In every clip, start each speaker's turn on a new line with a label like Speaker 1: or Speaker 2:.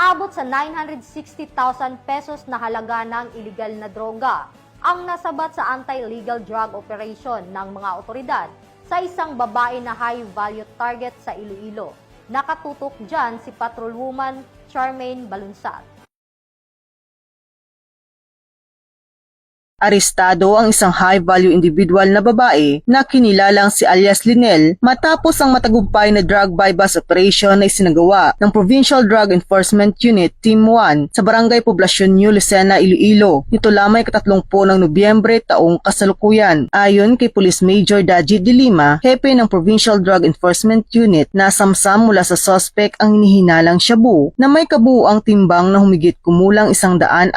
Speaker 1: Umaabot sa 960,000 pesos na halaga ng iligal na droga ang nasabat sa anti-illegal drug operation ng mga otoridad sa isang babae na high-value target sa Iloilo. Nakatutok dyan si Patrolwoman Charmaine Balunsat.
Speaker 2: Arestado ang isang high-value individual na babae na kinilalang si alias Linel matapos ang matagumpay na drug buy-bust operation na isinagawa ng Provincial Drug Enforcement Unit Team 1 sa Barangay Poblacion New Lucena, Iloilo. Nito lamang 30 ng Nobyembre taong kasalukuyan. Ayon kay Police Major Daji de Lima, hepe ng Provincial Drug Enforcement Unit, nasamsam mula sa suspect ang hinihinalang shabu na may kabuuang timbang na humigit kumulang 145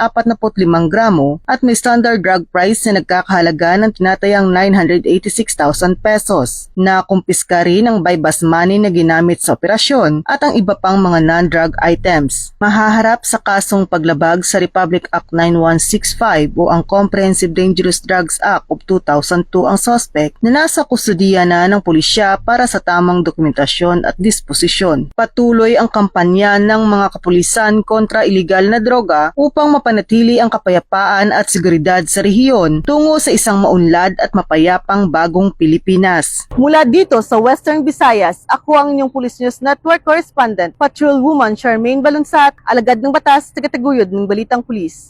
Speaker 2: gramo at may standard drug price na nagkakahalaga ng tinatayang 986,000 pesos. Nakumpiska rin ang buy-bust money na ginamit sa operasyon at ang iba pang mga non-drug items. Mahaharap sa kasong paglabag sa Republic Act 9165 o ang Comprehensive Dangerous Drugs Act of 2002 ang suspect na nasa kustudiya na ng pulisya para sa tamang dokumentasyon at disposisyon. Patuloy ang kampanya ng mga kapulisan kontra iligal na droga upang mapanatili ang kapayapaan at seguridad sa rehiyon tungo sa isang maunlad at mapayapang bagong Pilipinas. Mula dito sa Western Visayas, ako ang inyong Police News Network Correspondent, Patrolwoman Charmaine Balunsat, alagad ng batas, tagataguyod ng Balitang Pulis.